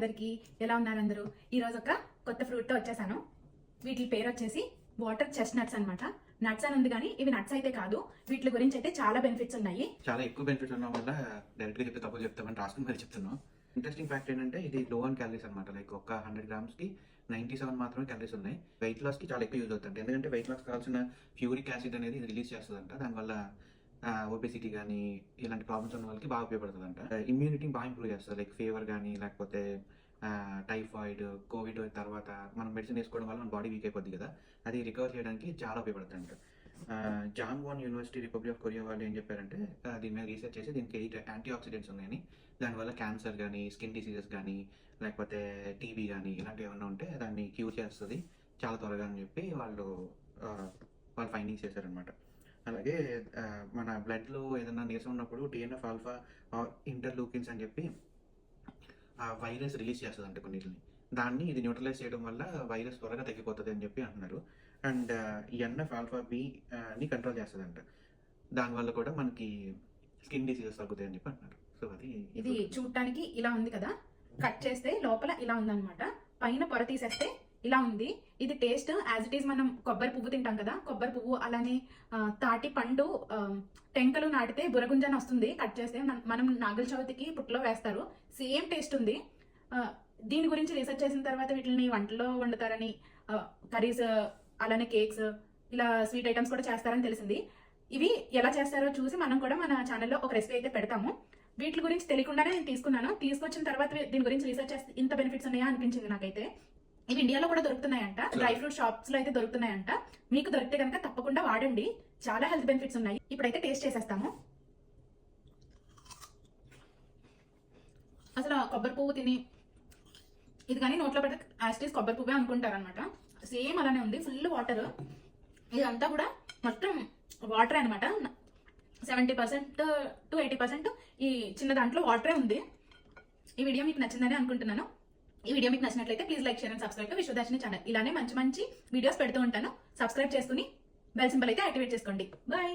అందరికీ, ఎలా ఉన్నారు అందరూ? ఈరోజు ఒక కొత్త ఫ్రూట్తో వచ్చేసాను. వీటి పేరు వచ్చేసి వాటర్ చెస్ట్నట్స్ అనమాట. నట్స్ అని ఉంది కానీ ఇవి నట్స్ అయితే కాదు. వీటి గురించి అయితే చాలా బెనిఫిట్స్ ఉన్నాయి. చాలా ఎక్కువ బెనిఫిట్స్ ఉన్న వల్ల డైరెక్ట్గా చెప్తే తప్పు చెప్తామని రాసుకుని మరి చెప్తున్నాను. ఇంట్రెస్టింగ్ ఫ్యాక్ట్ ఏంటంటే ఇది లో ఆన్ క్యాలరీస్ అనమాట. లైక్ ఒక 100 grams-కి 97 మాత్రమే క్యాలరీస్ ఉన్నాయి. వెయిట్ లాస్కి చాలా ఎక్కువ యూజ్ అవుతుంది. ఎందుకంటే వెయిట్ లాస్ కావాల్సిన ఫ్యూరిక్ యాసిడ్ అనేది ఇది రిలీజ్ చేస్తుందంట. దానివల్ల ఒబెసిటీ కానీ ఇలాంటి ప్రాబ్లమ్స్ ఉన్న వాళ్ళకి బాగా ఉపయోగపడుతుందంట. ఇమ్యూనిటీ బాగా ఇంప్రూవ్ చేస్తుంది. లైక్ ఫీవర్ కానీ లేకపోతే టైఫాయిడ్, కోవిడ్ తర్వాత మనం మెడిసిన్ వేసుకోవడం వల్ల మన బాడీ వీక్ అయిపోద్ది కదా, అది రికవర్ చేయడానికి చాలా ఉపయోగపడుతుందంట. జాంగ్వాన్ యూనివర్సిటీ, రిపబ్లిక్ ఆఫ్ కొరియా వాళ్ళు ఏం చెప్పారంటే దీని మీద రీసెర్చ్ చేసి దీనికి 8 యాంటీ ఆక్సిడెంట్స్ ఉన్నాయని, దానివల్ల క్యాన్సర్ కానీ స్కిన్ డిసీజెస్ కానీ లేకపోతే టీబీ కానీ ఇలాంటివి ఏమన్నా ఉంటే దాన్ని క్యూర్ చేస్తుంది చాలా త్వరగా అని చెప్పి వాళ్ళు ఫైండింగ్స్ చేశారనమాట. అలాగే మన బ్లడ్లో ఏదైనా నీరసం ఉన్నప్పుడు TNF ఆల్ఫా ఇంటర్లూకిన్స్ అని చెప్పి వైరస్ రిలీజ్ చేస్తుంది అంటే కొన్నిటిని. దాన్ని ఇది న్యూట్రలైజ్ చేయడం వల్ల వైరస్ త్వరగా తగ్గిపోతుంది అని చెప్పి అంటున్నారు. అండ్ NF ఆల్ఫా బిని కంట్రోల్ చేస్తుందంట. దానివల్ల కూడా మనకి స్కిన్ డిసీజెస్ తగ్గుతాయి అని చెప్పి అంటున్నారు. సో ఇది చూడటానికి ఇలా ఉంది కదా, కట్ చేస్తే లోపల ఇలా ఉందన్నమాట. పైన పొర తీసేస్తే ఇలా ఉంది. ఇది టేస్ట్ యాజ్ ఇట్ ఈస్ మనం కొబ్బరి పువ్వు తింటాం కదా, కొబ్బరి పువ్వు అలానే తాటి పండు టెంకలు నాటితే బురగుంజని వస్తుంది. కట్ చేస్తే మనం నాగుల చవితికి పుట్టలో వేస్తారు. సేమ్ టేస్ట్ ఉంది. దీని గురించి రీసెర్చ్ చేసిన తర్వాత వీటిని వంటలో వండుతారని, కర్రీస్ అలానే కేక్స్ ఇలా స్వీట్ ఐటమ్స్ కూడా చేస్తారని తెలిసింది. ఇవి ఎలా చేస్తారో చూసి మనం కూడా మన ఛానల్లో ఒక రెసిపీ అయితే పెడతాము. వీటి గురించి తెలియకుండానే నేను తీసుకున్నాను. తీసుకొచ్చిన తర్వాత దీని గురించి రీసెర్చ్ చేస్తే ఇంత బెనిఫిట్స్ ఉన్నాయా అనిపించింది నాకైతే. ఇవి ఇండియాలో కూడా దొరుకుతున్నాయంట, డ్రై ఫ్రూట్ షాప్స్ లో అయితే దొరుకుతున్నాయంట. మీకు దొరికితే కనుక తప్పకుండా వాడండి, చాలా హెల్త్ బెనిఫిట్స్ ఉన్నాయి. ఇప్పుడైతే టేస్ట్ చేసేస్తాము. అసలు కొబ్బరి పువ్వు తిని ఇది కానీ నోట్లో పెడితే యాస్టీస్ కొబ్బరి పువ్వే అనుకుంటారు అనమాట. సేమ్ అలానే ఉంది, ఫుల్ వాటర్. ఇదంతా కూడా మొత్తం వాటర్ అనమాట. 70% to 80% ఈ చిన్న దాంట్లో వాటరే ఉంది. ఈ వీడియో మీకు నచ్చిందని అనుకుంటున్నాను. ఈ వీడియో మీకు నచ్చినట్లయితే please like, share and subscribe to Vishwadarshini channel. ఇలానే మంచి మంచి వీడియోస్ పెడుతూ ఉంటాను. సబ్స్క్రైబ్ చేసుకుని బెల్ సింబల్ అయితే యాక్టివేట్ చేసుకోండి. బాయ్.